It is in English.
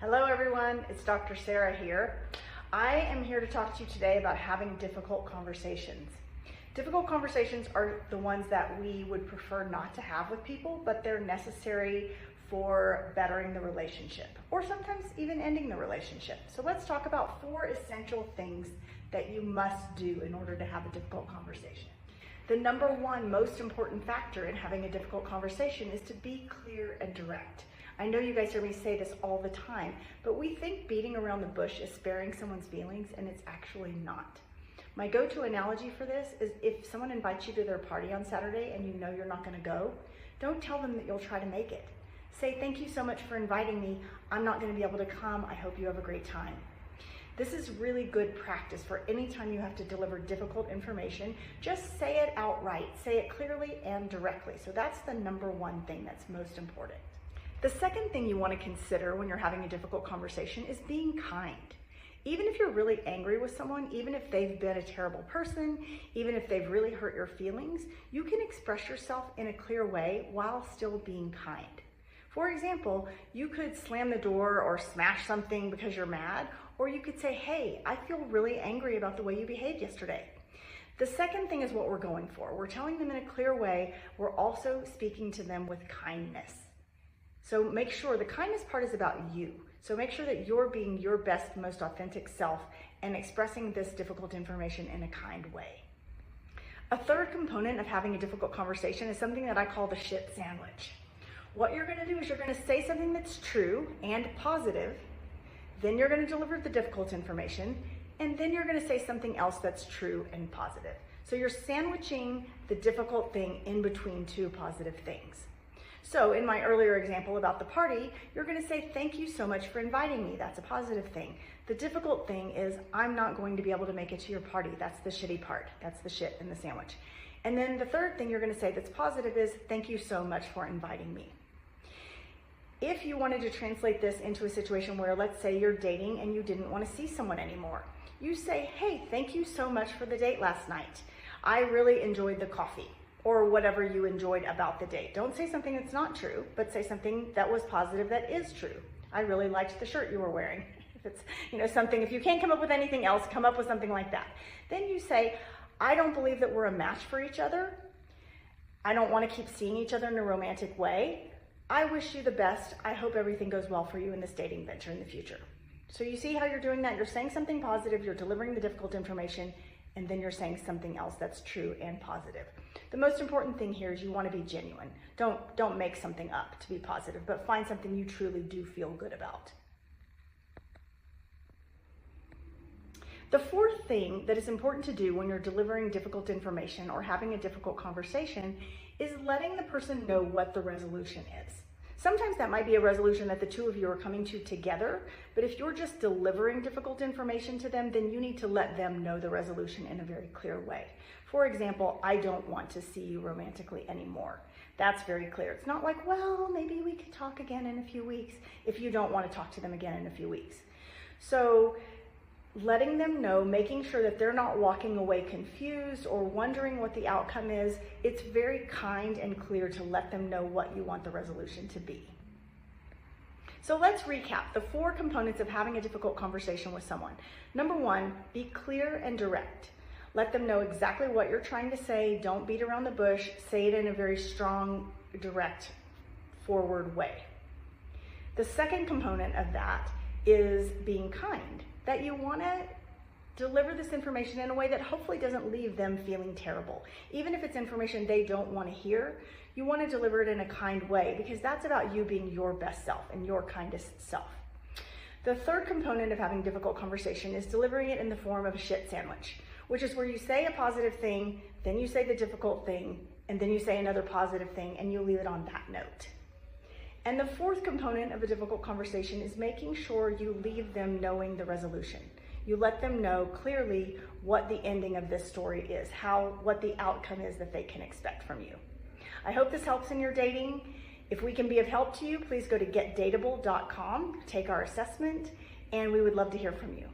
Hello everyone, it's Dr. Sarah here. I am here to talk to you today about having difficult conversations. Difficult conversations are the ones that we would prefer not to have with people, but they're necessary for bettering the relationship, or sometimes even ending the relationship. So let's talk about 4 essential things that you must do in order to have a difficult conversation. The number 1 most important factor in having a difficult conversation is to be clear and direct. I know you guys hear me say this all the time, but we think beating around the bush is sparing someone's feelings, and it's actually not. My go-to analogy for this is if someone invites you to their party on Saturday and you know you're not going to go, don't tell them that you'll try to make it. Say, thank you so much for inviting me. I'm not going to be able to come. I hope you have a great time. This is really good practice for any time you have to deliver difficult information. Just say it outright. Say it clearly and directly. So that's the number 1 thing that's most important. The second thing you want to consider when you're having a difficult conversation is being kind. Even if you're really angry with someone, even if they've been a terrible person, even if they've really hurt your feelings, you can express yourself in a clear way while still being kind. For example, you could slam the door or smash something because you're mad, or you could say, hey, I feel really angry about the way you behaved yesterday. The second thing is what we're going for. We're telling them in a clear way. We're also speaking to them with kindness. So make sure the kindness part is about you. So make sure that you're being your best, most authentic self and expressing this difficult information in a kind way. A third component of having a difficult conversation is something that I call the shit sandwich. What you're going to do is you're going to say something that's true and positive, then you're going to deliver the difficult information, and then you're going to say something else that's true and positive. So you're sandwiching the difficult thing in between 2 positive things. So in my earlier example about the party, you're going to say, thank you so much for inviting me. That's a positive thing. The difficult thing is I'm not going to be able to make it to your party. That's the shitty part. That's the shit in the sandwich. And then the third thing you're going to say that's positive is thank you so much for inviting me. If you wanted to translate this into a situation where, let's say you're dating and you didn't want to see someone anymore, you say, hey, thank you so much for the date last night. I really enjoyed the coffee, or whatever you enjoyed about the date. Don't say something that's not true, but say something that was positive that is true. I really liked the shirt you were wearing. If it's, something, if you can't come up with anything else, come up with something like that. Then you say, I don't believe that we're a match for each other. I don't want to keep seeing each other in a romantic way. I wish you the best. I hope everything goes well for you in this dating venture in the future. So you see how you're doing that? You're saying something positive, you're delivering the difficult information, and then you're saying something else that's true and positive. The most important thing here is you want to be genuine. Don't make something up to be positive, but find something you truly do feel good about. The 4th thing that is important to do when you're delivering difficult information or having a difficult conversation is letting the person know what the resolution is. Sometimes that might be a resolution that the 2 of you are coming to together, but if you're just delivering difficult information to them, then you need to let them know the resolution in a very clear way. For example, I don't want to see you romantically anymore. That's very clear. It's not like, well, maybe we could talk again in a few weeks if you don't want to talk to them again in a few weeks. So letting them know, making sure that they're not walking away confused or wondering what the outcome is, it's very kind and clear to let them know what you want the resolution to be. So let's recap the 4 components of having a difficult conversation with someone. Number 1, be clear and direct. Let them know exactly what you're trying to say. Don't beat around the bush. Say it in a very strong, direct, forward way. The second component of that is being kind. That you want to deliver this information in a way that hopefully doesn't leave them feeling terrible. Even if it's information they don't want to hear, you want to deliver it in a kind way because that's about you being your best self and your kindest self. The third component of having difficult conversation is delivering it in the form of a shit sandwich, which is where you say a positive thing, then you say the difficult thing, and then you say another positive thing, and you leave it on that note. And the 4th component of a difficult conversation is making sure you leave them knowing the resolution. You let them know clearly what the ending of this story is, what the outcome is that they can expect from you. I hope this helps in your dating. If we can be of help to you, please go to getdateable.com, take our assessment, and we would love to hear from you.